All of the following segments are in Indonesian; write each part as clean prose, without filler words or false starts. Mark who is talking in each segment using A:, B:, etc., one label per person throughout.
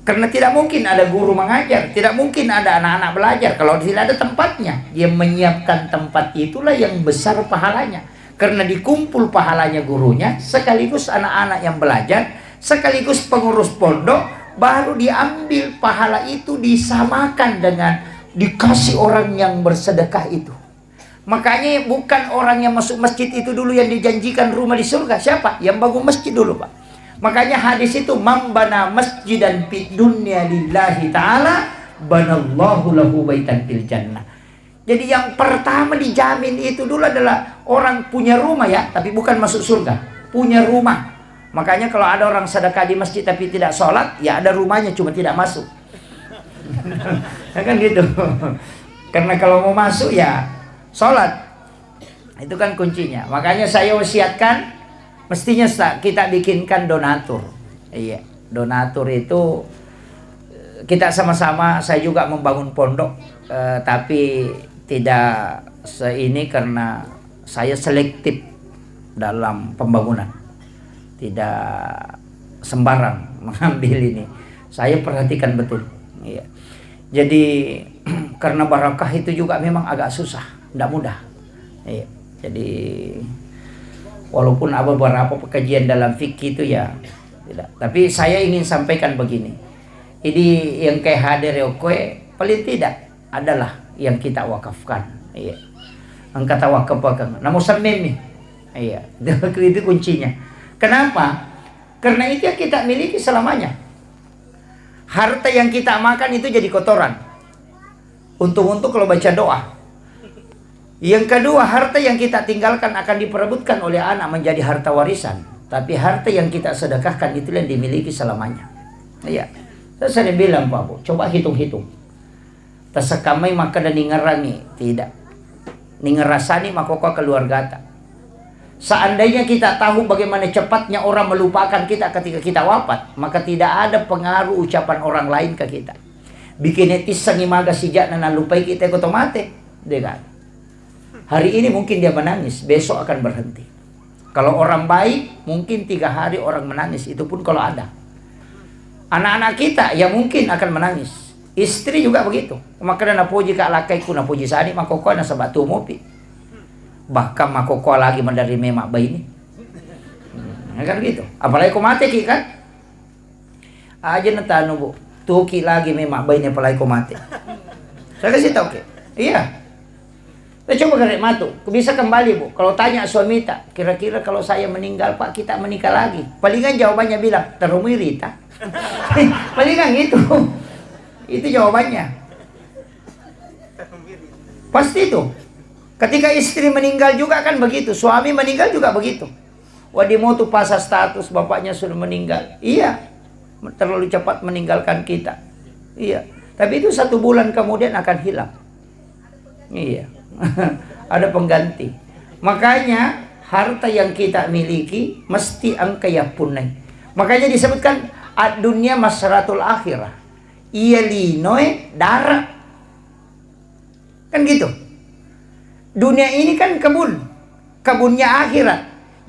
A: Karena tidak mungkin ada guru mengajar, tidak mungkin ada anak-anak belajar kalau tidak ada tempatnya. Dia menyiapkan tempat, itulah yang besar pahalanya. Karena dikumpul pahalanya gurunya, sekaligus anak-anak yang belajar, sekaligus pengurus pondok, baru diambil pahala itu disamakan dengan dikasih orang yang bersedekah itu. Makanya bukan orang yang masuk masjid itu dulu yang dijanjikan rumah di surga. Siapa? Yang bangun masjid dulu, Pak. Makanya hadis itu, mambana masjidan fid dunya lillahi ta'ala banallahu lahu baitan fil jannah. Jadi yang pertama dijamin itu dulu adalah orang punya rumah ya, tapi bukan masuk surga, punya rumah. Makanya kalau ada orang sedekah di masjid tapi tidak sholat, ya ada rumahnya cuma tidak masuk. Kan gitu. Karena kalau mau masuk ya sholat. Itu kan kuncinya. Makanya saya wasiatkan, mestinya kita bikinkan donatur. Iya, donatur itu kita sama-sama. Saya juga membangun pondok, tapi tidak seini karena saya selektif dalam pembangunan. Tidak sembarang mengambil ini. Saya perhatikan betul. Iya. Jadi karena barakah itu juga memang agak susah, tidak mudah. Iya. Jadi walaupun ada beberapa kajian dalam fikih itu ya tidak. Tapi saya ingin sampaikan begini. Ini yang kayak hadir kue paling tidak adalah yang kita wakafkan. Iya. Angkat wakafkan. Namun sampai nih. Iya. Itu kuncinya. Kenapa? Karena itu yang kita miliki selamanya. Harta yang kita makan itu jadi kotoran. Untung-untung kalau baca doa. Yang kedua, harta yang kita tinggalkan akan diperebutkan oleh anak menjadi harta warisan. Tapi harta yang kita sedekahkan itu yang dimiliki selamanya. Iya. Saya sering bilang, Pak Bu, coba hitung-hitung. Tasakamai maka dan ningarangi. Tidak. Ningarasani maka keluarga tak. Seandainya kita tahu bagaimana cepatnya orang melupakan kita ketika kita wafat, maka tidak ada pengaruh ucapan orang lain ke kita. Bikin etis sangimaga sijak na lupai kita otomatis. Dengan hari ini mungkin dia menangis, besok akan berhenti. Kalau orang baik, mungkin 3 hari orang menangis, itu pun kalau ada. Anak-anak kita yang mungkin akan menangis. Istri juga begitu. Maka na puji ka lakai ku na puji sani makoko na sabatu mopi. Bahkan makoko lagi menerima mak bayi ini. Kan gitu. Apalagi kau mati ki kan? Aja natano Bu. Tuki lagi mak bayi ini apalagi kau mati. Saya kasih tahu ke. Iya. Saya coba kerek matu. Bisa kembali Bu. Kalau tanya suami tak, kira-kira kalau saya meninggal Pak, kita menikah lagi. Palingan jawabannya bilang terumiri tak. Palingan gitu. Itu jawabannya. Pasti itu. Ketika istri meninggal juga kan begitu, suami meninggal juga begitu. Wadi mau tuh pasang status bapaknya sudah meninggal. Iya, terlalu cepat meninggalkan kita. Iya, tapi itu 1 bulan kemudian akan hilang. Iya, ada pengganti. Makanya harta yang kita miliki mesti angka ya punai. Makanya disebutkan dunia masyaratul akhirah. Iya linoe darah. Kan gitu. Dunia ini kan kebunnya akhirat.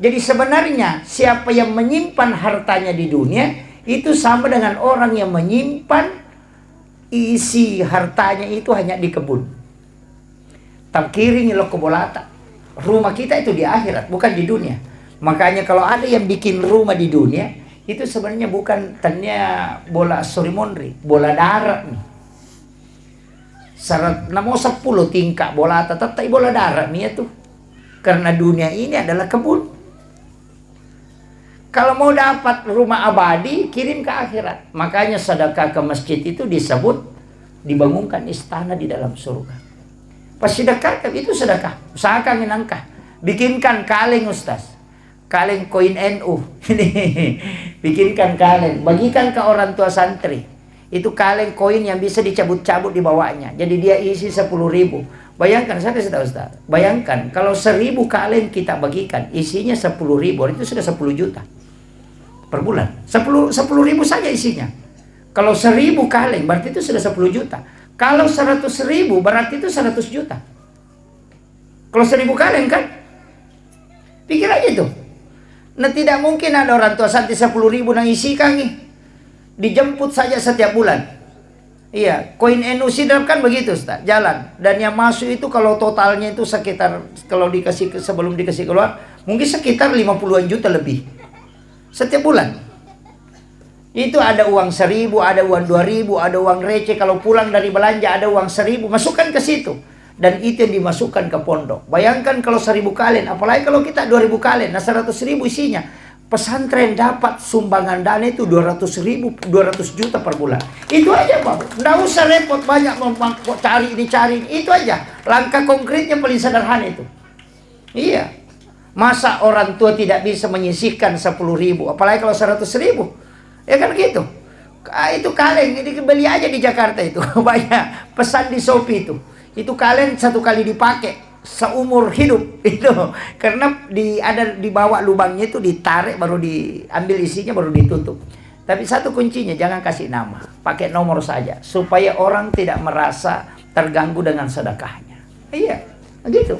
A: Jadi sebenarnya siapa yang menyimpan hartanya di dunia itu sama dengan orang yang menyimpan isi hartanya itu hanya di kebun. Tamkiring lo kebolata. Rumah kita itu di akhirat, bukan di dunia. Makanya kalau ada yang bikin rumah di dunia, itu sebenarnya bukan tanya bola sorimondri, bola darat nih. Syarat namo 10 tingkah bola tetap bola darat nih tuh. Karena dunia ini adalah kebun. Kalau mau dapat rumah abadi, kirim ke akhirat. Makanya sedekah ke masjid itu disebut dibangunkan istana di dalam surga. Pas sedekah itu sedekah. Usahakan menangkah. Bikinkan kaleng Ustaz. Kaleng koin NU. Bikinkan kaleng. Bagikan ke orang tua santri. Itu kaleng koin yang bisa dicabut-cabut di bawahnya. Jadi dia isi 10.000. Bayangkan, saya kasih tahu Ustaz. Bayangkan kalau 1.000 kaleng kita bagikan, isinya 10.000, itu sudah 10 juta per bulan. 10.000 saja isinya. Kalau 1.000 kaleng berarti itu sudah 10 juta. Kalau 100.000 berarti itu 100 juta. Kalau 1.000 kaleng kan? Pikir aja tuh. Nah tidak mungkin ada orang tua santri 10.000 nang isi kang nih. dijemput saja setiap bulan. Iya, koin NU Sidrap kan begitu, Ustaz, jalan. Dan yang masuk itu kalau totalnya itu sekitar, kalau dikasih sebelum dikasih keluar, mungkin sekitar 50-an juta lebih setiap bulan. Itu ada uang 1.000, ada uang 2.000, ada uang receh. Kalau pulang dari belanja ada uang 1.000, masukkan ke situ. Dan itu yang dimasukkan ke pondok. Bayangkan kalau 1.000 kalen, apalagi kalau kita 2.000 kalen, nah 100.000 isinya. Pesantren dapat sumbangan dana itu 200.000, 200 juta per bulan. Itu aja, Pak. Nggak usah repot banyak cari ini cari ini. Itu aja. Langkah konkretnya paling sederhana itu. Iya. Masa orang tua tidak bisa menyisihkan 10.000, apalagi kalau 100.000. Ya kan gitu. Itu kaleng, ini beli aja di Jakarta itu. Banyak pesan di Shopee itu. Itu kaleng 1 kali dipakai seumur hidup itu, karena ada dibawa lubangnya itu, ditarik baru diambil isinya baru ditutup. Tapi satu kuncinya, jangan kasih nama, pakai nomor saja supaya orang tidak merasa terganggu dengan sedekahnya. Iya, gitu.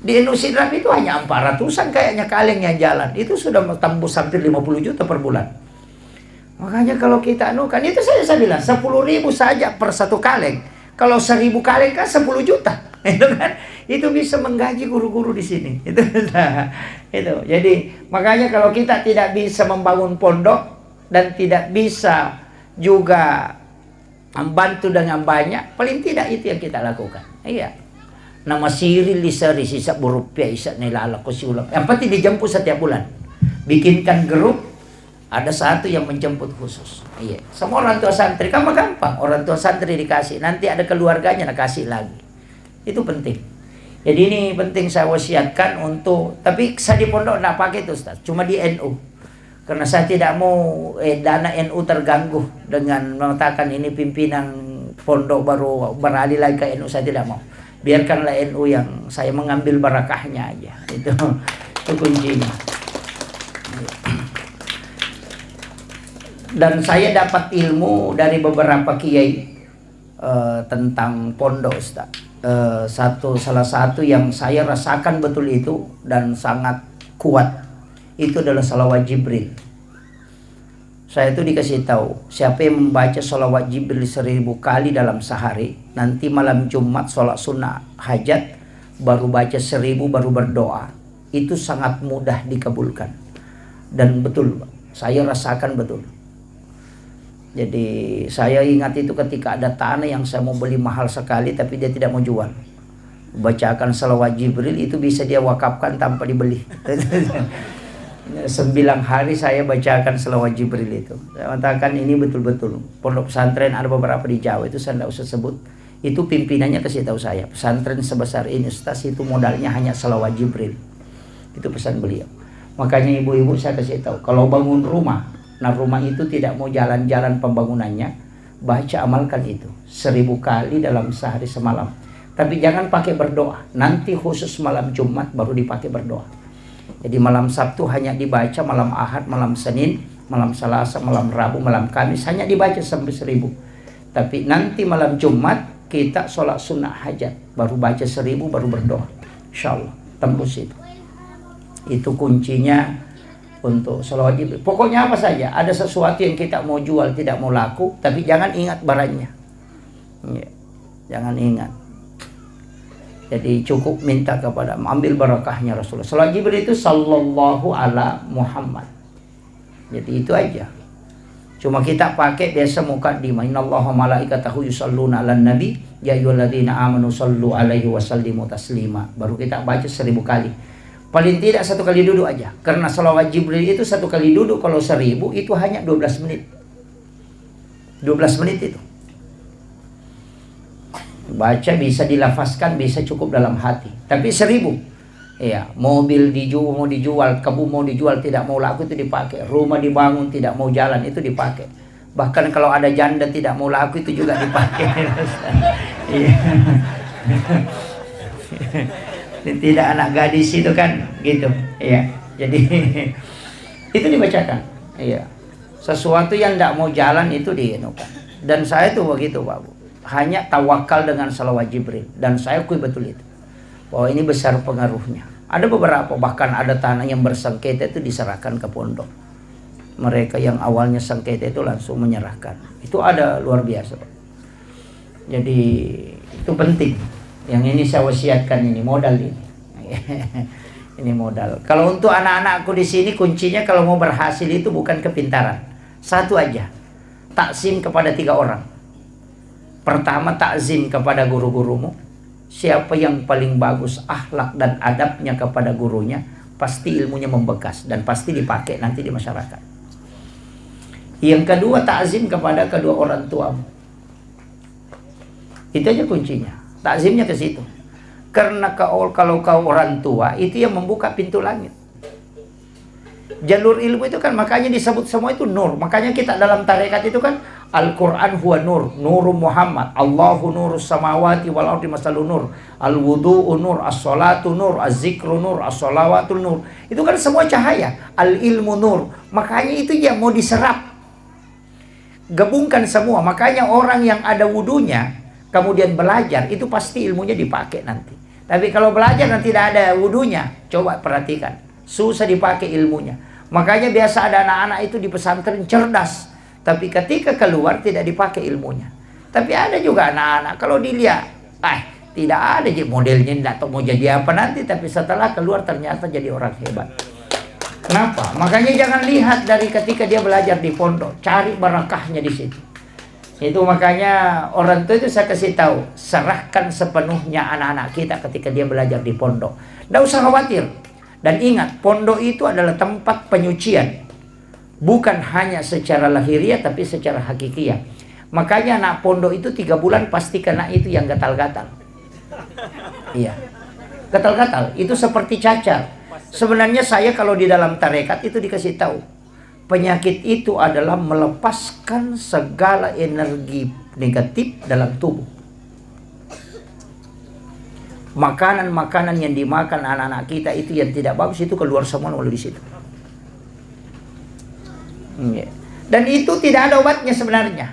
A: Di NU Sidrap itu hanya 400-an kayaknya kaleng yang jalan, itu sudah tembus hampir 50 juta per bulan. Makanya kalau kita anukan itu, saya bilang 10.000 saja per 1 kaleng. Kalau 1.000 kaleng kan 10 juta. Itu kan, itu bisa menggaji guru-guru di sini. Itu jadi makanya kalau kita tidak bisa membangun pondok dan tidak bisa juga membantu dengan banyak, paling tidak itu yang kita lakukan. Iya. Nama siril lisari sisa berupiah isa nilala kusiulam. Yang penting dijemput setiap bulan. Bikinkan grup, ada satu yang menjemput khusus. Iya. Semua orang tua santri kan gampang. Orang tua santri dikasih, nanti ada keluarganya nak kasih lagi. Itu penting. Jadi ini penting saya wasiatkan untuk, tapi saya di pondok tidak pakai itu, Ustaz, cuma di NU. Karena saya tidak mau dana NU terganggu dengan mengatakan ini pimpinan pondok baru beralih lagi ke NU, saya tidak mau. Biarkanlah NU yang saya mengambil barakahnya aja. Itu kuncinya. Dan saya dapat ilmu dari beberapa kiai tentang pondok, Ustaz. Salah satu yang saya rasakan betul itu dan sangat kuat itu adalah sholawat Jibril. Saya itu dikasih tahu, siapa yang membaca sholawat Jibril 1.000 kali dalam sehari, nanti malam Jumat sholat sunnah hajat, baru baca 1.000 baru berdoa, itu sangat mudah dikabulkan. Dan betul, saya rasakan betul. Jadi saya ingat itu ketika ada tanah yang saya mau beli mahal sekali tapi dia tidak mau jual. Bacakan sholawat Jibril itu bisa dia wakafkan tanpa dibeli. 9 hari saya bacakan sholawat Jibril itu. Saya katakan ini betul-betul. Pondok pesantren ada beberapa di Jawa itu saya tidak usah sebut. Itu pimpinannya kasih tahu saya. Pesantren sebesar ini Ustaz itu modalnya hanya sholawat Jibril. Itu pesan beliau. Makanya ibu-ibu saya kasih tahu. Kalau bangun rumah, nah rumah itu tidak mau jalan-jalan pembangunannya, baca amalkan itu 1.000 kali dalam sehari semalam. Tapi jangan pakai berdoa, nanti khusus malam Jumat baru dipakai berdoa. Jadi malam Sabtu hanya dibaca, malam Ahad, malam Senin, malam Selasa, malam Rabu, malam Kamis hanya dibaca sampai 1.000. Tapi nanti malam Jumat kita sholat sunnah hajat, baru baca 1.000 baru berdoa. Insyaallah tembus itu. Itu kuncinya untuk sholawat Jibril. Pokoknya apa saja, ada sesuatu yang kita mau jual tidak mau laku, tapi jangan ingat barangnya. Ya, jangan ingat. Jadi cukup minta kepada, ambil barakahnya Rasulullah. Sholawat Jibril itu sallallahu ala Muhammad. Jadi itu aja. Cuma kita pakai biasa mukaddimah. Innallaha malaikatahu yusholluna 'alan nabi ya ayyuhalladzina amanu shollu 'alaihi wa sallimu taslima. Baru kita baca 1.000 kali. Paling tidak 1 kali duduk aja. Karena sholawat Jibril itu 1 kali duduk, kalau 1.000 itu hanya 12 menit. 12 menit itu. Baca bisa dilafazkan, bisa cukup dalam hati. Tapi 1.000. Ya, mobil mau dijual, kebun mau dijual, tidak mau laku itu dipakai. Rumah dibangun tidak mau jalan itu dipakai. Bahkan kalau ada janda tidak mau laku itu juga dipakai. Tidak anak gadis itu kan gitu ya. Jadi itu dibacakan ya. Sesuatu yang tidak mau jalan itu dienukan. Dan saya tuh begitu Pak Bu, hanya tawakal dengan sholawat Jibril. Dan saya akui betul itu, bahwa ini besar pengaruhnya. Ada beberapa, bahkan ada tanah yang bersengketa itu diserahkan ke pondok. mereka yang awalnya sengketa itu langsung menyerahkan. Itu ada luar biasa, Pak. Jadi itu penting. Yang ini saya wasiatkan, ini modal ini. Ini modal. Kalau untuk anak-anakku di sini, kuncinya kalau mau berhasil itu bukan kepintaran. Satu aja. Takzim kepada 3 orang. Pertama, takzim kepada guru-gurumu. Siapa yang paling bagus akhlak dan adabnya kepada gurunya, pasti ilmunya membekas dan pasti dipakai nanti di masyarakat. Yang kedua, takzim kepada kedua orang tuamu. Itu aja kuncinya. Takzimnya ke situ. Karena kalau kau orang tua, itu yang membuka pintu langit. Jalur ilmu itu kan makanya disebut semua itu nur. Makanya kita dalam tarekat itu kan Al-Quran huwa nur, nuru Muhammad, Allahu nurus samawati wal ardi masalun nur, al-wudu'u nur, as-salatu nur, az-zikru nur, as-salawatu nur. Itu kan semua cahaya. Al-ilmu nur. Makanya itu yang mau diserap. Gabungkan semua. Makanya orang yang ada wudunya kemudian belajar, itu pasti ilmunya dipakai nanti. Tapi kalau belajar dan tidak ada wudunya, coba perhatikan, susah dipakai ilmunya. Makanya biasa ada anak-anak itu di pesantren cerdas, tapi ketika keluar tidak dipakai ilmunya. Tapi ada juga anak-anak kalau dilihat, tidak ada modelnya, tidak tahu mau jadi apa nanti, tapi setelah keluar ternyata jadi orang hebat. Kenapa? Makanya jangan lihat dari ketika dia belajar di pondok, cari barakahnya di situ. Itu makanya orang tua itu saya kasih tahu, serahkan sepenuhnya anak-anak kita ketika dia belajar di pondok. Tidak usah khawatir. Dan ingat, pondok itu adalah tempat penyucian. Bukan hanya secara lahiriah, tapi secara hakikiah. Makanya anak pondok itu 3 bulan pasti kena itu yang gatal-gatal. Iya. Gatal-gatal, itu seperti cacar. Sebenarnya saya kalau di dalam tarekat itu dikasih tahu. Penyakit itu adalah melepaskan segala energi negatif dalam tubuh. Makanan-makanan yang dimakan anak-anak kita itu yang tidak bagus itu keluar semua melalui di situ. Dan itu tidak ada obatnya sebenarnya.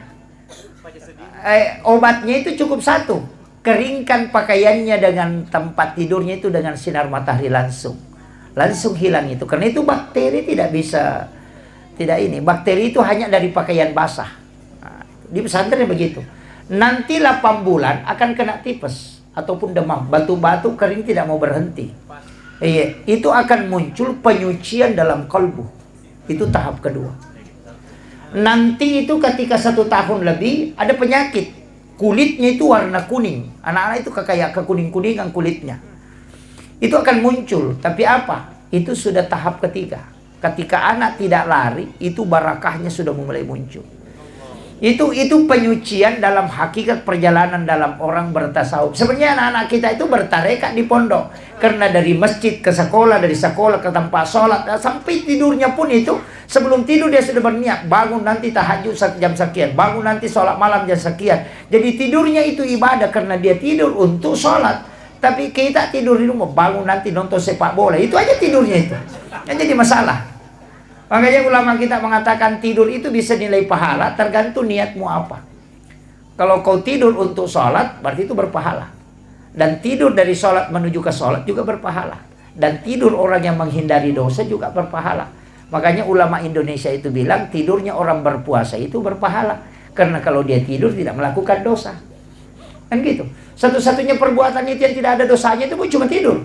A: Obatnya itu cukup satu. Keringkan pakaiannya dengan tempat tidurnya itu dengan sinar matahari langsung. Langsung hilang itu. Karena itu bakteri tidak bisa. Tidak ini, bakteri itu hanya dari pakaian basah. Nah, di pesantren begitu. Nanti 8 bulan akan kena tipes ataupun demam, batu-batu kering tidak mau berhenti. Iya, itu akan muncul penyucian dalam kalbu. Itu tahap kedua. Nanti itu ketika 1 tahun lebih ada penyakit, kulitnya itu warna kuning. Anak-anak itu kayak kekuning-kuningan kulitnya. Itu akan muncul, tapi apa? Itu sudah tahap ketiga. Ketika anak tidak lari, itu barakahnya sudah mulai muncul. Itu penyucian dalam hakikat perjalanan dalam orang bertasawuf. Sebenarnya anak-anak kita itu bertarekat di pondok. Karena dari masjid ke sekolah, dari sekolah ke tempat sholat, sampai tidurnya pun itu, sebelum tidur dia sudah berniat, bangun nanti tahajud jam sekian, bangun nanti sholat malam jam sekian. Jadi tidurnya itu ibadah karena dia tidur untuk sholat. Tapi kita tidur di rumah, bangun nanti nonton sepak bola, itu aja tidurnya itu. Yang jadi masalah. Makanya ulama kita mengatakan tidur itu bisa nilai pahala tergantung niatmu apa. Kalau kau tidur untuk sholat, berarti itu berpahala. Dan tidur dari sholat menuju ke sholat juga berpahala. Dan tidur orang yang menghindari dosa juga berpahala. Makanya ulama Indonesia itu bilang tidurnya orang berpuasa itu berpahala. Karena kalau dia tidur tidak melakukan dosa. Kan gitu. Satu-satunya perbuatan itu yang tidak ada dosanya itu cuma tidur.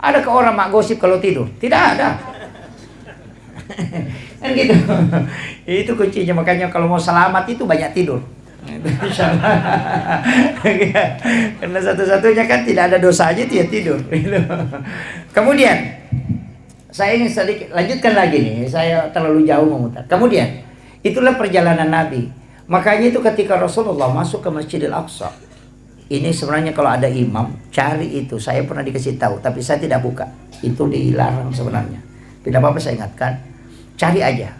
A: Adakah orang mak gosip kalau tidur? Tidak ada. Kan gitu. Itu kuncinya. Makanya kalau mau selamat itu banyak tidur. Karena satu-satunya kan tidak ada dosanya itu ya tidur. Kemudian saya ingin sedikit lanjutkan lagi nih. Saya terlalu jauh memutar. Kemudian itulah perjalanan Nabi. Makanya itu ketika Rasulullah masuk ke Masjidil Aqsa, ini sebenarnya kalau ada imam cari itu. Saya pernah dikasih tahu, tapi saya tidak buka. Itu dilarang sebenarnya. Tidak apa-apa saya ingatkan. Cari aja.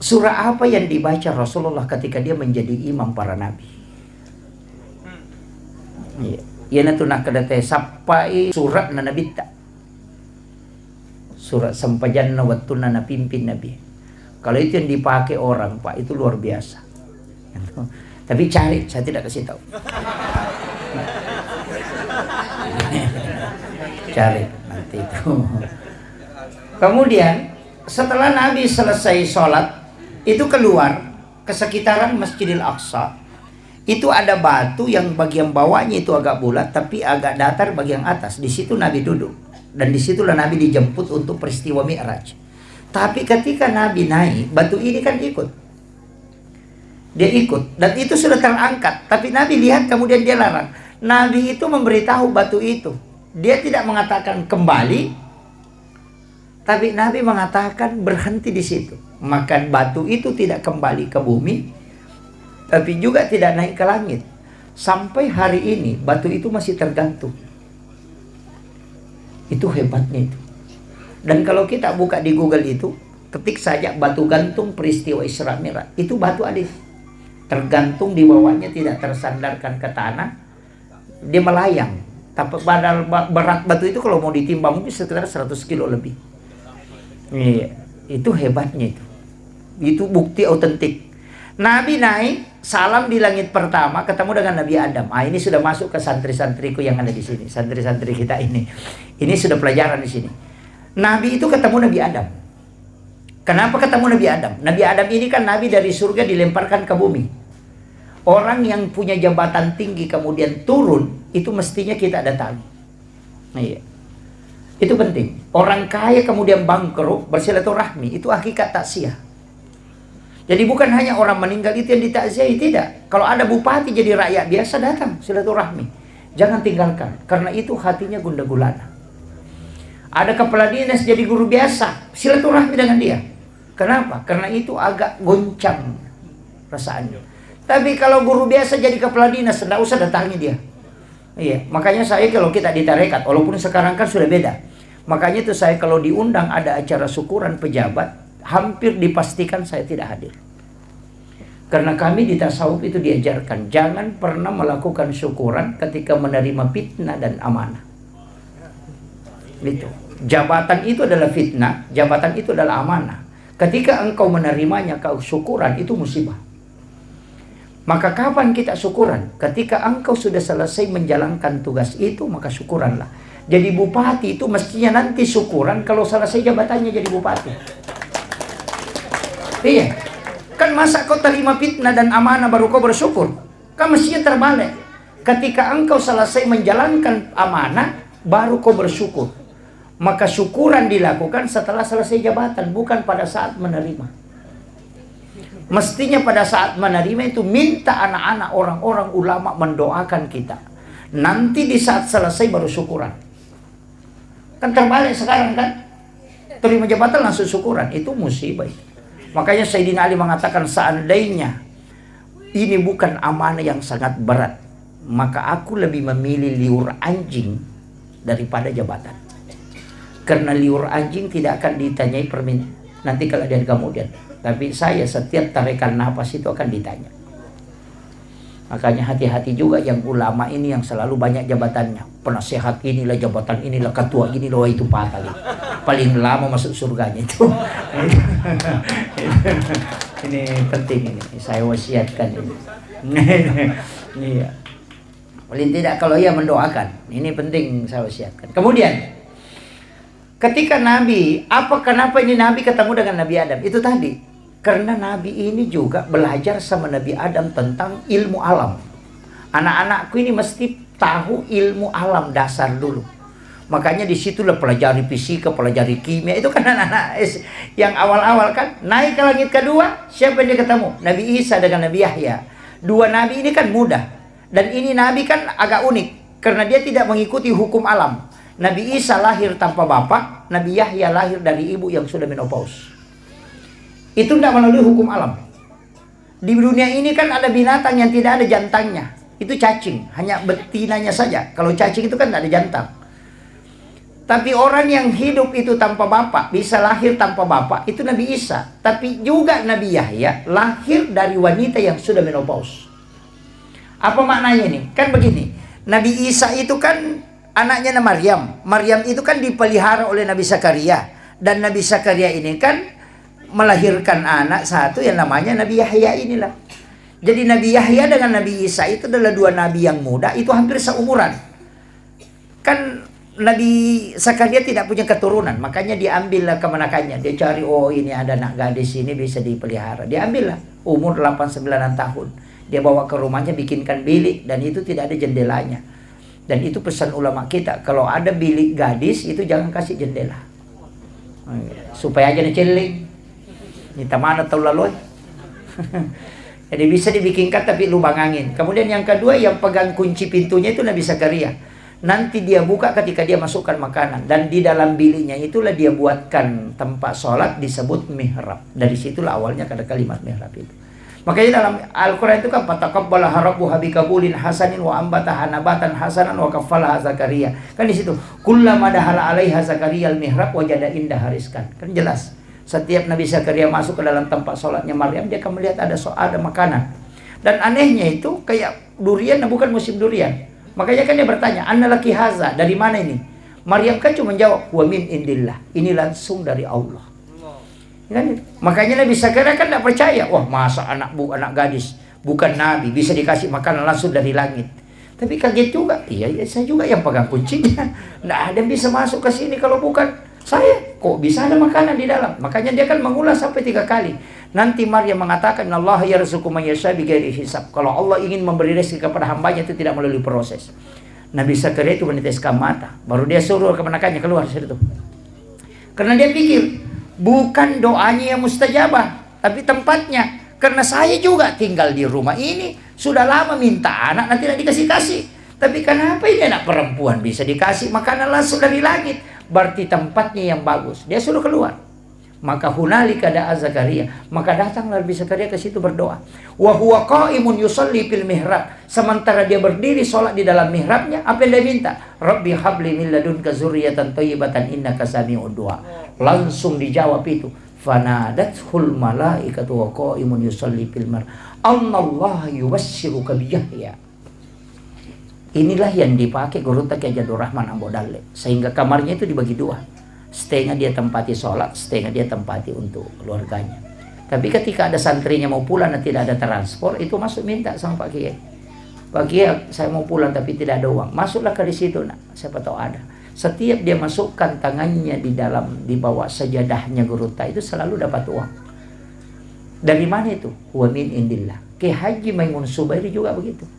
A: Surah apa yang dibaca Rasulullah ketika dia menjadi imam para nabi? Iya tu nak kedate sampai surat na nabita. Surat sampajan na watuna na pimpin nabi. Kalau itu yang dipakai orang, Pak, itu luar biasa. Tapi cari, saya tidak kasih tahu. Cari nanti itu. Kemudian setelah Nabi selesai sholat, itu keluar ke sekitaran Masjidil Aqsa. Itu ada batu yang bagian bawahnya itu agak bulat, tapi agak datar bagian atas. Di situ Nabi duduk. Dan disitulah Nabi dijemput untuk peristiwa Mi'raj. Tapi ketika Nabi naik, batu ini kan ikut. Dia ikut. Dan itu sudah terangkat. Tapi Nabi lihat kemudian dia larang. Nabi itu memberitahu batu itu. Dia tidak mengatakan kembali. Tapi Nabi mengatakan berhenti di situ. Maka batu itu tidak kembali ke bumi. Tapi juga tidak naik ke langit. Sampai hari ini batu itu masih tergantung. Itu hebatnya itu. Dan kalau kita buka di Google itu, ketik saja batu gantung peristiwa Isra Mi'raj. Itu batu ada tergantung di bawahnya, tidak tersandarkan ke tanah. Dia melayang. Tapi berat batu itu kalau mau ditimbang mungkin sekitar 100 kilo lebih. Iya, itu hebatnya itu. Itu bukti autentik. Nabi naik, salam di langit pertama, ketemu dengan Nabi Adam. Ini sudah masuk ke santri-santriku yang ada di sini, santri-santri kita ini. Ini sudah pelajaran di sini. Nabi itu ketemu Nabi Adam. Kenapa ketemu Nabi Adam? Nabi Adam ini kan Nabi dari surga dilemparkan ke bumi. Orang yang punya jabatan tinggi kemudian turun, itu mestinya kita datangi. Iya. Itu penting. Orang kaya kemudian bangkrut, bersilaturahmi, itu hakikat takziah. Jadi bukan hanya orang meninggal itu yang ditakziahi, tidak. Kalau ada bupati jadi rakyat biasa datang silaturahmi. Jangan tinggalkan, karena itu hatinya gundah gulana. Ada kepala dinas jadi guru biasa, silaturahmi dengan dia. Kenapa? Karena itu agak goncang perasaannya. Tapi kalau guru biasa jadi kepala dinas, tidak usah datangi dia. Iya, makanya saya kalau kita di tarekat, walaupun sekarang kan sudah beda. Makanya itu saya kalau diundang ada acara syukuran pejabat, hampir dipastikan saya tidak hadir. Karena kami di tasawuf itu diajarkan, jangan pernah melakukan syukuran ketika menerima fitnah dan amanah. Itu. Jabatan itu adalah fitnah, jabatan itu adalah amanah. Ketika engkau menerimanya kau syukuran, itu musibah. Maka kapan kita syukuran? Ketika engkau sudah selesai menjalankan tugas itu, maka syukuranlah. Jadi bupati itu mestinya nanti syukuran kalau selesai jabatannya jadi bupati. Iya. Kan masa kau terima fitnah dan amanah baru kau bersyukur? Kan mestinya terbalik. Ketika engkau selesai menjalankan amanah, baru kau bersyukur. Maka syukuran dilakukan setelah selesai jabatan, bukan pada saat menerima. Mestinya pada saat menerima itu minta anak-anak orang-orang ulama mendoakan kita. Nanti di saat selesai baru syukuran. Kan terbalik sekarang kan? Terima jabatan langsung syukuran, itu musibah. Makanya Sayyidina Ali mengatakan seandainya ini bukan amanah yang sangat berat, maka aku lebih memilih liur anjing daripada jabatan. Karena liur anjing tidak akan ditanyai permintaan nanti kalau dia kemudian. Tapi saya setiap tarikan nafas itu akan ditanya. Makanya hati-hati juga yang ulama ini yang selalu banyak jabatannya. Penasehat inilah, jabatan inilah, ketua inilah, itu patah. Paling lama masuk surganya itu. Ini penting ini. Saya wasiatkan ini. Iya. Paling tidak kalau ia mendoakan. Ini penting saya wasiatkan. Kemudian ketika Nabi, kenapa ini Nabi ketemu dengan Nabi Adam? Itu tadi. Karena Nabi ini juga belajar sama Nabi Adam tentang ilmu alam. Anak-anakku ini mesti tahu ilmu alam dasar dulu. Makanya disitulah pelajari fisika, pelajari kimia. Itu kan anak-anak yang awal-awal kan. Naik ke langit kedua, siapa yang dia ketemu? Nabi Isa dengan Nabi Yahya. Dua Nabi ini kan mudah. Dan ini Nabi kan agak unik. Karena dia tidak mengikuti hukum alam. Nabi Isa lahir tanpa bapak. Nabi Yahya lahir dari ibu yang sudah menopause. Itu tidak melalui hukum alam. Di dunia ini kan ada binatang yang tidak ada jantannya. Itu cacing, hanya betinanya saja. Kalau cacing itu kan tidak ada jantan. Tapi orang yang hidup itu tanpa bapak, bisa lahir tanpa bapak, itu Nabi Isa. Tapi juga Nabi Yahya lahir dari wanita yang sudah menopause. Apa maknanya ini? Kan begini, Nabi Isa itu kan anaknya Maryam. Maryam itu kan dipelihara oleh Nabi Zakaria. Dan Nabi Zakaria ini kan melahirkan anak satu yang namanya Nabi Yahya inilah. Jadi Nabi Yahya dengan Nabi Isa itu adalah dua nabi yang muda, itu hampir seumuran. Kan Nabi Zakaria tidak punya keturunan, makanya diambillah kemenakannya. Dia cari, oh ini ada anak gadis ini bisa dipelihara. Diambillah, umur 8-9 tahun. Dia bawa ke rumahnya, bikinkan bilik, dan itu tidak ada jendelanya. Dan itu pesan ulama kita, kalau ada bilik gadis itu jangan kasih jendela. Supaya aja celing. Minta mana tahu lalu. Jadi bisa dibikinkan tapi lubang angin. Kemudian yang kedua, yang pegang kunci pintunya itu Nabi Zakaria. Nanti dia buka ketika dia masukkan makanan. Dan di dalam biliknya itulah dia buatkan tempat sholat disebut mihrab. Dari situlah awalnya ada kalimat mihrab itu. Makanya dalam Al-Quran itu kan fataqabbalaha rabbuha bikabulin hasanin wa ambataha nabatan hasanan wa kaffalaha Zakaria. Kan di situ kullama dahala 'alaiha Zakaria al-mihrab wajada indaha rizqan. Kan jelas. Setiap Nabi Zakaria masuk ke dalam tempat sholatnya Maryam, dia akan melihat ada makanan. Dan anehnya itu kayak durian, bukan musim durian. Makanya kan dia bertanya, "Anna laki haza?" Dari mana ini? Maryam kan cuma jawab, "Wa min indillah." Ini langsung dari Allah. Kan? Makanya Nabi Zakaria kan tidak percaya. Wah, masa anak gadis bukan nabi bisa dikasih makanan langsung dari langit. Tapi kaget juga. Iya, saya juga yang pegang kuncinya. Tidak ada yang bisa masuk ke sini kalau bukan saya. Kok bisa ada makanan di dalam? Makanya dia kan mengulas sampai 3 kali. Nanti Maryam mengatakan, Allah yarzuqu man yasha bighairi hisab. Kalau Allah ingin memberi rezeki kepada hambanya itu tidak melalui proses. Nabi Zakaria itu meneteskan mata. Baru dia suruh kemenakannya keluar dari situ. Karena dia pikir, bukan doanya yang mustajabah, tapi tempatnya. Karena saya juga tinggal di rumah ini, sudah lama minta anak, nanti tidak dikasih-kasih. Tapi kenapa ini anak perempuan bisa dikasih makanan langsung dari langit? Berarti tempatnya yang bagus. Dia suruh keluar. Maka hunalika da'a Zakaria, maka datanglah Nabi Zakaria ke situ berdoa. Wa huwa qa'imun yusalli fil mihrab. Sementara dia berdiri sholat di dalam mihrabnya, apa yang dia minta? Rabbi habli min ladunka dzurriyyatan thayyibatan innaka sami'ud du'a. Langsung dijawab itu. Fanadathul malaikatu wa qa'imun yusalli fil mihrab. Allaha yubassyiruka bi Yahya. Inilah yang dipakai Guru Kiai Jadul Rahman Ambo Dalle. Sehingga kamarnya itu dibagi 2. Setengah dia tempati sholat, setengah dia tempati untuk keluarganya. Tapi ketika ada santrinya mau pulang dan tidak ada transport, itu masuk minta sama Pak Kiai. Pak Kiai, saya mau pulang tapi tidak ada uang. Masuklah ke di situ, nak. Siapa tahu ada. Setiap dia masukkan tangannya di bawah sajadahnya Guru itu selalu dapat uang. Dari mana itu? Wa min indillah. Ki Haji Maimun Subairi juga begitu.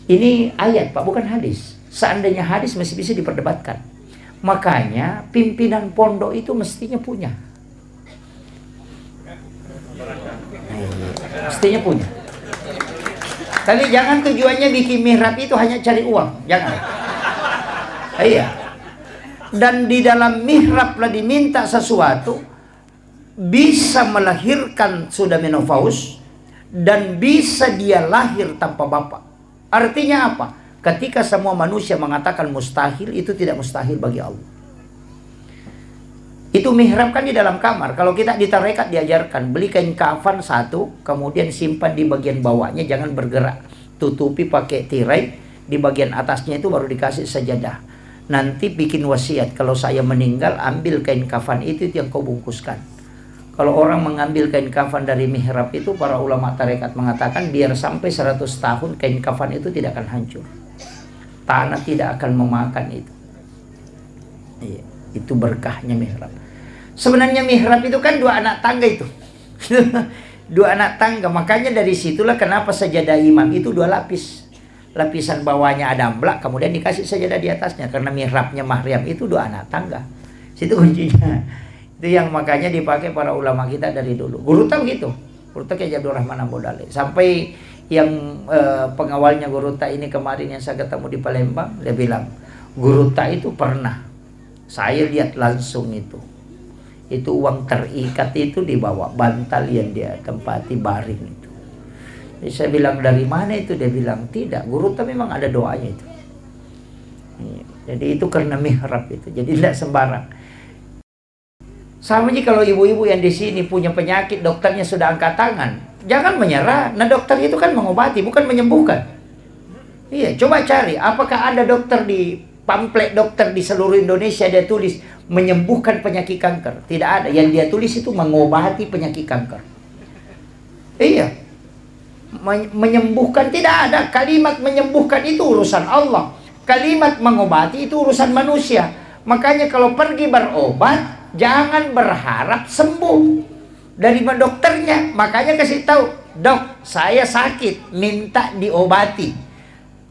A: Ini ayat, Pak, bukan hadis. Seandainya hadis masih bisa diperdebatkan. Makanya pimpinan pondok itu mestinya punya. Mestinya punya. Tapi jangan tujuannya bikin mihrab itu hanya cari uang. Jangan. Iya. Dan di dalam mihrab lah diminta sesuatu, bisa melahirkan sudah menopause, dan bisa dia lahir tanpa bapak. Artinya apa? Ketika semua manusia mengatakan mustahil, itu tidak mustahil bagi Allah. Itu mihrab kan di dalam kamar. Kalau kita di tarekat diajarkan, beli kain kafan 1, kemudian simpan di bagian bawahnya, jangan bergerak. Tutupi pakai tirai, di bagian atasnya itu baru dikasih sajadah. Nanti bikin wasiat, kalau saya meninggal, ambil kain kafan itu yang kau bungkuskan. Kalau orang mengambil kain kafan dari mihrab itu, para ulama tarekat mengatakan biar sampai 100 tahun kain kafan itu tidak akan hancur. Tanah tidak akan memakan itu. Iya, itu berkahnya mihrab. Sebenarnya mihrab itu kan 2 anak tangga itu. 2 anak tangga. Makanya dari situlah kenapa sajadah imam itu 2 lapis. Lapisan bawahnya ada amblak, kemudian dikasih sajadah di atasnya. Karena mihrabnya Maryam itu 2 anak tangga. Situ kuncinya. Itu yang makanya dipakai para ulama kita dari dulu. Guru tahu gitu. Guru tahu kayak Jadul Rahman Ambo Dalle. Sampai yang pengawalnya Guru Ta ini kemarin yang saya ketemu di Palembang, dia bilang, Guru Ta itu pernah, saya lihat langsung itu uang terikat itu dibawa bantal yang dia tempati baring itu. Jadi saya bilang, dari mana itu? Dia bilang, tidak, Guru Ta memang ada doanya itu. Jadi itu karena mihrab itu, jadi tidak sembarang. Sama aja kalau ibu-ibu yang di sini punya penyakit, dokternya sudah angkat tangan, jangan menyerah. Nah, dokter itu kan mengobati, bukan menyembuhkan. Iya, coba cari, apakah ada dokter di pamflet dokter di seluruh Indonesia dia tulis menyembuhkan penyakit kanker? Tidak ada. Yang dia tulis itu mengobati penyakit kanker. Iya, menyembuhkan tidak ada. Kalimat menyembuhkan itu urusan Allah. Kalimat mengobati itu urusan manusia. Makanya kalau pergi berobat, jangan berharap sembuh dari dokternya. Makanya kasih tahu, dok, saya sakit, minta diobati.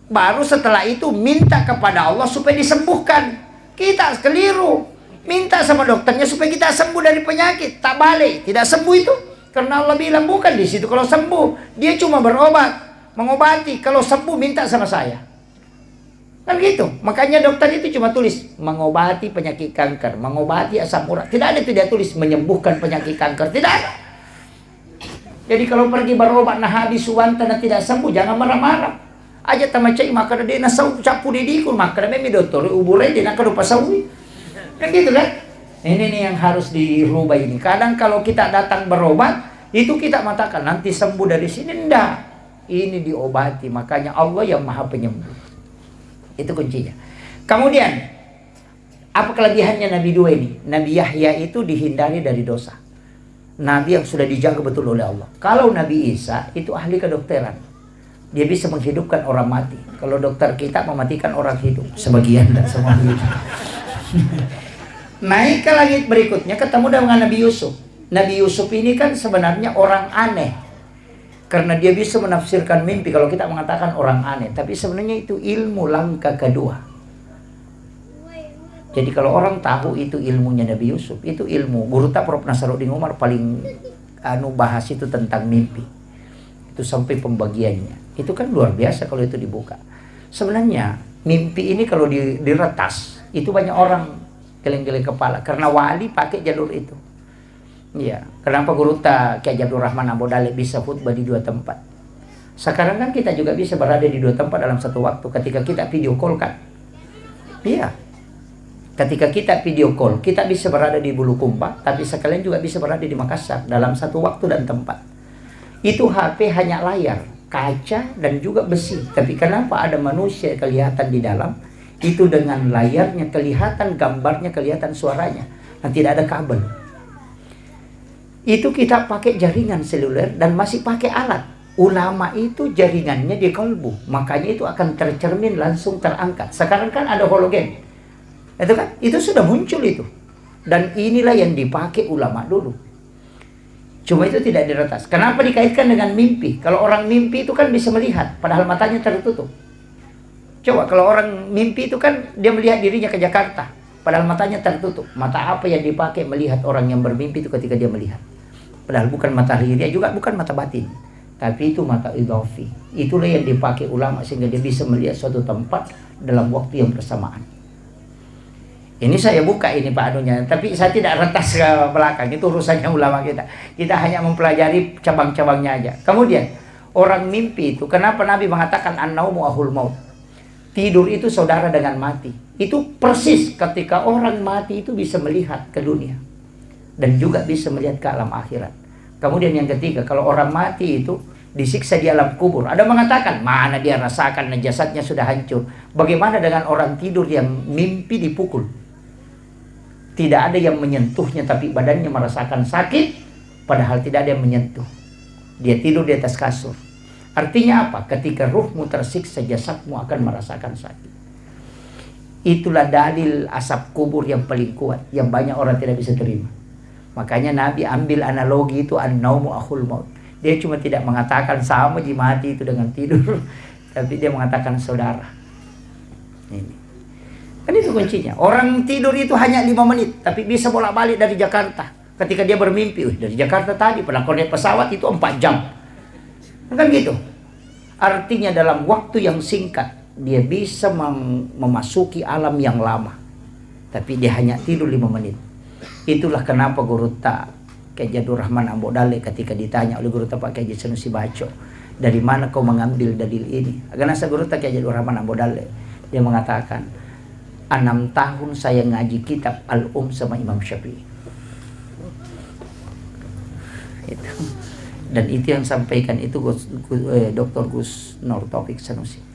A: Baru setelah itu minta kepada Allah supaya disembuhkan. Kita keliru, minta sama dokternya supaya kita sembuh dari penyakit. Tak balik, tidak sembuh itu. Karena Allah bilang bukan di situ kalau sembuh. Dia cuma berobat, mengobati. Kalau sembuh minta sama saya. Kan gitu. Makanya dokter itu cuma tulis mengobati penyakit kanker, mengobati asam urat. Tidak ada tidak tulis menyembuhkan penyakit kanker. Tidak ada. Jadi kalau pergi berobat nah habis suwanta dan tidak sembuh, jangan marah-marah. Aja tamacai maka dia nasau capu didikun maka memi dokter ubure dia nak lupa sawi. Kan gitu kan? Ini nih yang harus dirubah ini. Kadang kalau kita datang berobat, itu kita mengatakan nanti sembuh dari sini. Enggak. Ini diobati. Makanya Allah yang Maha Penyembuh. Itu kuncinya. Kemudian, apa kelebihannya Nabi dua ini? Nabi Yahya itu dihindari dari dosa. Nabi yang sudah dijaga betul oleh Allah. Kalau Nabi Isa itu ahli kedokteran. Dia bisa menghidupkan orang mati. Kalau dokter kita mematikan orang hidup. Sebagian dan semua hidup. Naik ke langit berikutnya ketemu dengan Nabi Yusuf. Nabi Yusuf ini kan sebenarnya orang aneh. Karena dia bisa menafsirkan mimpi. Kalau kita mengatakan orang aneh. Tapi sebenarnya itu ilmu langkah kedua. Jadi kalau orang tahu itu ilmunya Nabi Yusuf. Itu ilmu. Guru tak Prof. Nasaruddin Umar paling bahas itu tentang mimpi. Itu sampai pembagiannya. Itu kan luar biasa kalau itu dibuka. Sebenarnya mimpi ini kalau diretas. Itu banyak orang geleng-geleng kepala. Karena wali pakai jalur itu. Iya, kenapa guru tak Kiai Abdul Rahman Abu Dalib bisa khutbah di dua tempat? Sekarang kan kita juga bisa berada di dua tempat dalam satu waktu ketika kita video call kan? Iya. Ketika kita video call, kita bisa berada di Bulukumba, tapi sekalian juga bisa berada di Makassar dalam satu waktu dan tempat. Itu HP hanya layar, kaca dan juga besi. Tapi kenapa ada manusia kelihatan di dalam? Itu dengan layarnya kelihatan, gambarnya kelihatan, suaranya. Nah, tidak ada kabel. Itu kita pakai jaringan seluler dan masih pakai alat. Ulama itu jaringannya di kalbu, makanya itu akan tercermin langsung terangkat. Sekarang kan ada hologen. Itu kan, itu sudah muncul itu. Dan inilah yang dipakai ulama dulu. Cuma itu tidak diretas. Kenapa dikaitkan dengan mimpi? Kalau orang mimpi itu kan bisa melihat, padahal matanya tertutup. Coba kalau orang mimpi itu kan dia melihat dirinya ke Jakarta, padahal matanya tertutup. Mata apa yang dipakai melihat orang yang bermimpi itu ketika dia melihat? Padahal bukan mata lahiriah juga, bukan mata batin. Tapi itu mata idhafi. Itulah yang dipakai ulama sehingga dia bisa melihat suatu tempat dalam waktu yang bersamaan. Ini saya buka ini Pak anunya, tapi saya tidak retas ke belakang. Itu urusannya ulama kita. Kita hanya mempelajari cabang-cabangnya aja. Kemudian, orang mimpi itu, kenapa Nabi mengatakan an-naumu ahul maut? Tidur itu saudara dengan mati. Itu persis ketika orang mati itu bisa melihat ke dunia. Dan juga bisa melihat ke alam akhirat. Kemudian yang ketiga, kalau orang mati itu disiksa di alam kubur. Ada mengatakan, mana dia rasakan jasadnya sudah hancur. Bagaimana dengan orang tidur yang mimpi dipukul? Tidak ada yang menyentuhnya, tapi badannya merasakan sakit, padahal tidak ada yang menyentuh. Dia tidur di atas kasur. Artinya apa? Ketika ruhmu tersiksa, jasadmu akan merasakan sakit. Itulah dalil asap kubur yang paling kuat, yang banyak orang tidak bisa terima. Makanya Nabi ambil analogi itu an-naumu akhul maut. Dia cuma tidak mengatakan sama ji mati itu dengan tidur, tapi dia mengatakan saudara. Ini. Kan itu kuncinya. Orang tidur itu hanya 5 menit, tapi bisa bolak-balik dari Jakarta. Ketika dia bermimpi, dari Jakarta tadi pernah naik pesawat itu 4 jam. Kan gitu. Artinya dalam waktu yang singkat dia bisa memasuki alam yang lama. Tapi dia hanya tidur 5 menit. Itulah kenapa Guru Tak Kiai Abdul Rahman Abu Dalib ketika ditanya oleh Guru Tak Pak Kiai Sanusi Baco, dari mana kau mengambil dalil ini? Karena Guru Tak Kiai Abdul Rahman Abu Dalib, dia mengatakan 6 tahun saya ngaji kitab Al-Um sama Imam Syafi'i. Itu. Dan itu yang sampaikan itu Dr. Gus Nur Taufik Sanusi.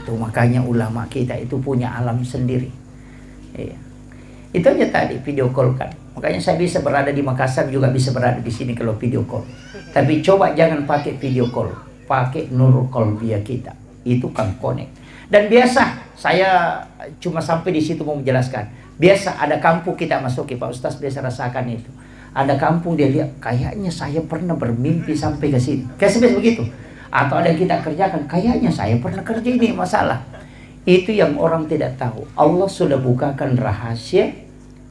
A: Itu makanya ulama kita itu punya alam sendiri. Iya. Itu aja tadi video call kan. Makanya saya bisa berada di Makassar juga bisa berada di sini kalau video call. Tapi coba jangan pakai video call. pakai nur qalbiyah kita. Itu kan connect. Dan biasa, saya cuma sampai di situ mau menjelaskan. Biasa ada kampung kita masuki, Pak Ustaz biasa rasakan itu. Ada kampung dia lihat, kayaknya saya pernah bermimpi sampai ke sini. Kayak seperti begitu. Atau ada yang kita kerjakan, kayaknya saya pernah kerja ini masalah. Itu yang orang tidak tahu. Allah sudah bukakan rahasia,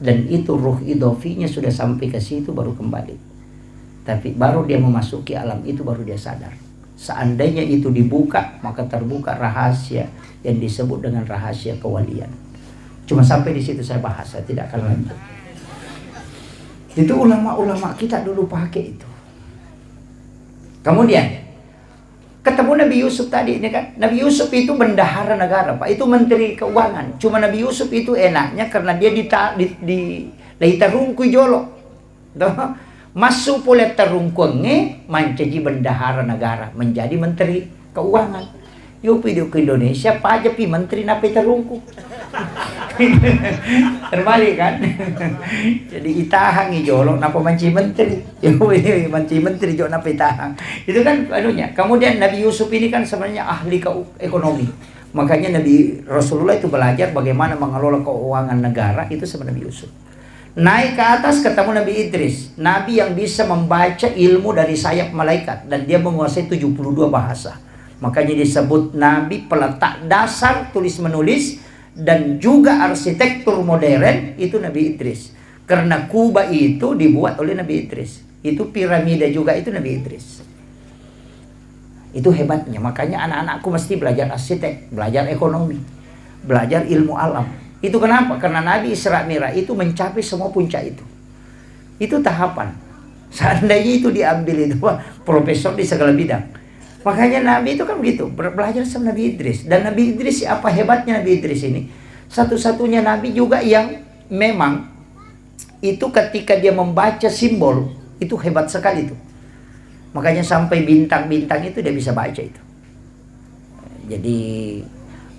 A: dan itu ruh idofinya sudah sampai ke situ baru kembali. Tapi baru dia memasuki alam itu baru dia sadar. Seandainya itu dibuka, maka terbuka rahasia yang disebut dengan rahasia kewalian. Cuma sampai di situ saya bahas, saya tidak akan lanjut. Itu ulama-ulama kita dulu pakai itu. Kemudian ketemu Nabi Yusuf tadi ini kan. Nabi Yusuf itu bendahara negara, Pak. Itu menteri keuangan. Cuma Nabi Yusuf itu enaknya karena dia di terungkui jolo. Masuk pula terungkungnya menjadi bendahara negara, menjadi menteri keuangan. Yuk video ke Indonesia, pajak pi menteri napi terungkung. Terbalik kan? Jadi itahang jolo napa manci menteri. Yuk ini manci menteri jolo napi itahang. Itu kan anunya. Kemudian Nabi Yusuf ini kan sebenarnya ahli ekonomi. Makanya Nabi Rasulullah itu belajar bagaimana mengelola keuangan negara itu sama Nabi Yusuf. Naik ke atas ketemu Nabi Idris, Nabi yang bisa membaca ilmu dari sayap malaikat dan dia menguasai 72 bahasa. Makanya disebut Nabi peletak dasar tulis menulis dan juga arsitektur modern itu Nabi Idris. Karena Kuba itu dibuat oleh Nabi Idris. Itu piramida juga itu Nabi Idris. Itu hebatnya. Makanya anak-anakku mesti belajar arsitek, belajar ekonomi, belajar ilmu alam. Itu kenapa? Karena Nabi Isra Mi'raj itu mencapai semua puncak itu. Itu tahapan. Seandainya itu diambil itu profesor di segala bidang. Makanya Nabi itu kan begitu, belajar sama Nabi Idris. Dan Nabi Idris, apa hebatnya Nabi Idris ini? Satu-satunya Nabi juga yang memang itu ketika dia membaca simbol, itu hebat sekali itu. Makanya sampai bintang-bintang itu dia bisa baca itu. Jadi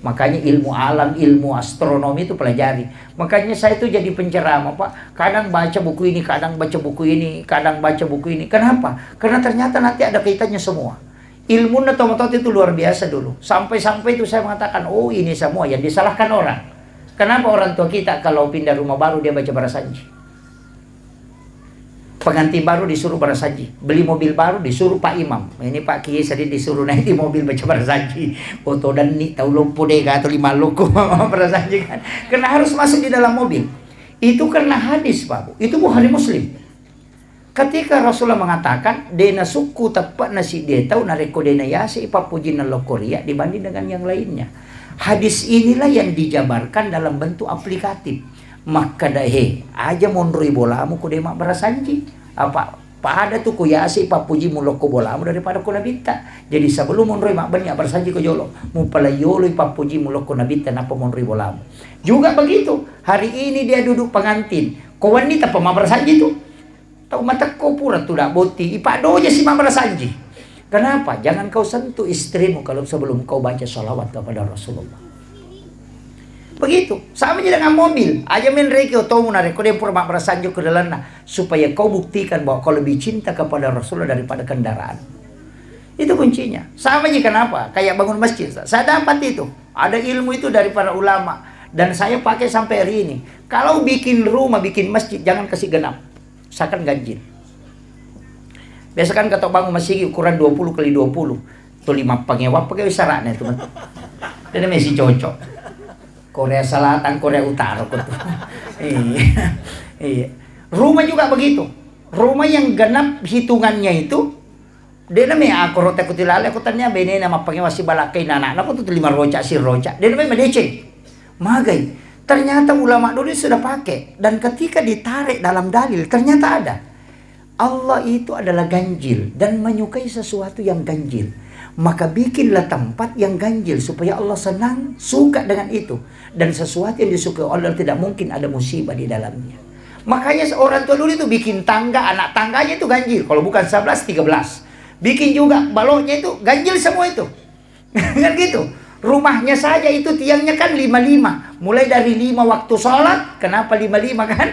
A: makanya ilmu alam, ilmu astronomi itu pelajari. Makanya saya itu jadi penceramah, Pak. Kadang baca buku ini, kadang baca buku ini, kadang baca buku ini. Kenapa? Karena ternyata nanti ada kaitannya semua. Ilmu otot itu luar biasa dulu. Sampai-sampai itu saya mengatakan, oh ini semua yang disalahkan orang. Kenapa orang tua kita kalau pindah rumah baru dia baca barasanji? Pengantin baru disuruh barasanji, beli mobil baru disuruh Pak Imam. Ini Pak Kiai tadi disuruh naik di mobil baca barasanji. Oto dan ni tahu lompo deh atau 5 loko barasanji kan. Karena harus masuk di dalam mobil. Itu karena hadis, Pak. Itu Bukhari Muslim. Ketika Rasulullah mengatakan dena suku tepat nasi dia tahu nareko dena yasi papuji nalokoria dibanding dengan yang lainnya. Hadis inilah yang dijabarkan dalam bentuk aplikatif. Maka dahe aja mondroi bolamu ku demak barasanji apa pada tu ku yasi papuji muloko bolamu daripada ku nabita. Jadi sebelum mondroi mak banyak barasanji ku jolo mu pala yolo papuji muloko nabita napa mondroi bolamu. Juga begitu, hari ini dia duduk pengantin ko wanita pa barasanji tu tau mata ko pura tu dak boti ipado aja si mak barasanji. Kenapa? Jangan kau sentuh istrimu kalau sebelum kau baca sholawat kepada Rasulullah. Begitu, sama aja dengan mobil. Aja main reki atau menarik kau pura mak barasanji ke dalam supaya kau buktikan bahwa kau lebih cinta kepada Rasulullah daripada kendaraan. Itu kuncinya. Sama aja kenapa? Kayak bangun masjid. Saya dapat itu. Ada ilmu itu dari para ulama dan saya pakai sampai hari ini. Kalau bikin rumah, bikin masjid jangan kasih genap. Usahakan ganjil. Biasa kan kata bangun masjid ukuran 20 kali 20. Tuh 5 pengewa pakai sarannya teman. Dan masih cocok. Korea Selatan, Korea Utara gitu. Iya. Iya. Rumah juga begitu. Rumah yang genap hitungannya itu dia namanya aku rote kutilale aku tanya bene nama pakai masih balakai anak aku tuh 5 roca si roca. Dia namanya medece. Magai. Ternyata ulama dulu sudah pakai dan ketika ditarik dalam dalil ternyata ada. Allah itu adalah ganjil dan menyukai sesuatu yang ganjil. Maka bikinlah tempat yang ganjil supaya Allah senang, suka dengan itu. Dan sesuatu yang disukai Allah tidak mungkin ada musibah di dalamnya. Makanya seorang tua dulu itu bikin tangga, anak tangganya itu ganjil. Kalau bukan 11, 13. Bikin juga baloknya itu ganjil semua itu. Kan gitu. Rumahnya saja itu tiangnya kan 55. Mulai dari 5 waktu sholat. Kenapa 55 kan?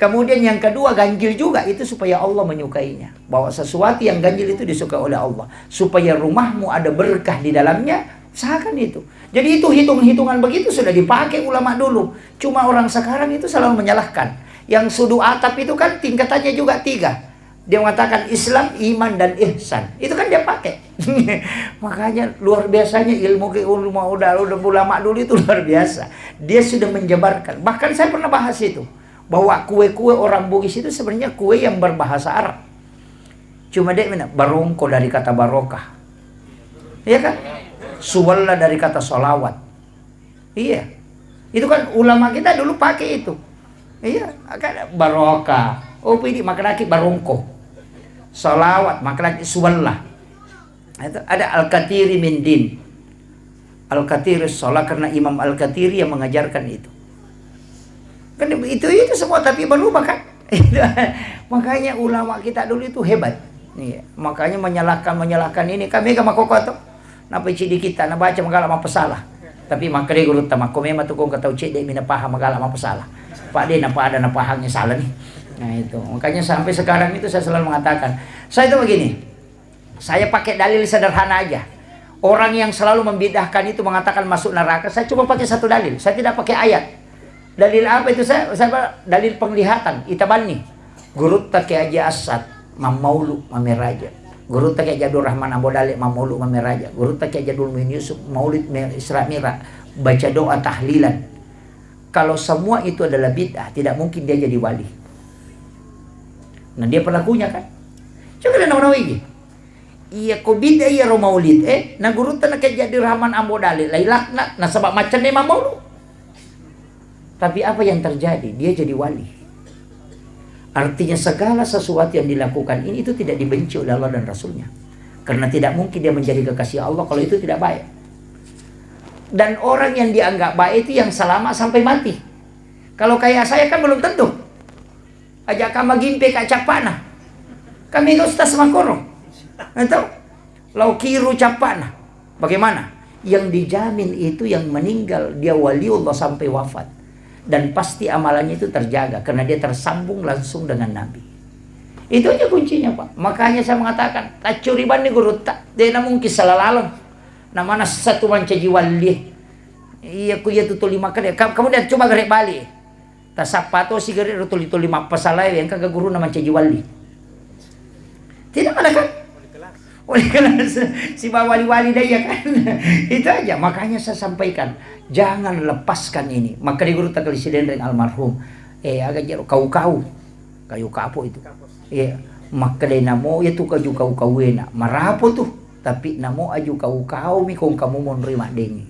A: Kemudian yang kedua, ganjil juga itu supaya Allah menyukainya. Bahwa sesuatu yang ganjil itu disukai oleh Allah. Supaya rumahmu ada berkah di dalamnya, usahakan itu. Jadi itu hitung-hitungan begitu sudah dipakai ulama dulu. Cuma orang sekarang itu selalu menyalahkan. Yang sudu atap itu kan tingkatannya juga 3. Dia mengatakan Islam, iman, dan ihsan. Itu kan dia pakai. Makanya luar biasanya ilmu ulama dulu itu luar biasa. Dia sudah menjabarkan. Bahkan saya pernah bahas itu. Bahwa kue-kue orang Bugis itu sebenarnya kue yang berbahasa Arab. Cuma dia barongko dari kata barokah. Iya kan? Suwalla dari kata solawat. Iya. Itu kan ulama kita dulu pakai itu. Iya. Kan barokah. Oh pilih makan lagi barongko. Solawat makan lagi suwalla. Itu ada Al-Katiri min din. Al-Katiri sholat karena Imam Al-Katiri yang mengajarkan itu. Kan itu semua tapi berubah kan. Makanya ulama kita dulu itu hebat. Iya. Makanya menyalahkan ini kami gak makoko tuh. Napa cidi kita na baca magala mapasalah. Tapi makre guru tama komema tuh kung katau cidi mina paham magala mapasalah. Pak de napa ada napahangnya salah nih. Nah itu. Makanya sampai sekarang itu saya selalu mengatakan, saya itu begini. Saya pakai dalil sederhana aja. Orang yang selalu membidahkan itu mengatakan masuk neraka, saya cuma pakai satu dalil. Saya tidak pakai ayat. Dalil apa itu saya dalil penglihatan. Itabani. Guru take aja asad, mamaulu mameraja. Guru take aja Abdul Rahman Ambodale mamaulu mameraja. Guru take aja Abdul Muin Yusuf maulid Isra Mira. Baca doa tahlilan. Kalau semua itu adalah bid'ah, tidak mungkin dia jadi wali. Nah dia pelakunya kan. Coba lihat nama-nama ini. Iya ko bid'ah iya ro maulid. Na guru take aja Abdul Rahman Ambodale. Lailak na sebab macam ni mamaulu. Tapi apa yang terjadi? Dia jadi wali. Artinya segala sesuatu yang dilakukan ini itu tidak dibenci oleh Allah dan Rasulnya. Karena tidak mungkin dia menjadi kekasih Allah kalau itu tidak baik. Dan orang yang dianggap baik itu yang selama sampai mati. Kalau kayak saya kan belum tentu. Ajak kama gimpe kak capana. Kami ustaz makoro. Entah? Lau kiru capana. Bagaimana? Yang dijamin itu yang meninggal dia waliullah sampai wafat. Dan pasti amalannya itu terjaga karena dia tersambung langsung dengan Nabi. Itu aja kuncinya Pak. Makanya saya mengatakan tacuriban ni guru tak dia namun kisalalalong. Namana satu mancaji wali. Iya ku ya tutul lima kali. Kemudian coba garek balik. Tasapato si garek tutul lima pasalai yang kagak guru nama mancaji wali. Tidak ada kan? Oleh karena si wali-wali daya kan. Itu aja. Makanya saya sampaikan. Jangan lepaskan ini. Maka di guru takali sidendreng almarhum. Agak jero kau-kau. Kayu kapo itu. Maka di namo itu kaju kau-kau enak. Marapo tuh. Tapi namo aju kau-kau mi kong kamu mau nerima dengi.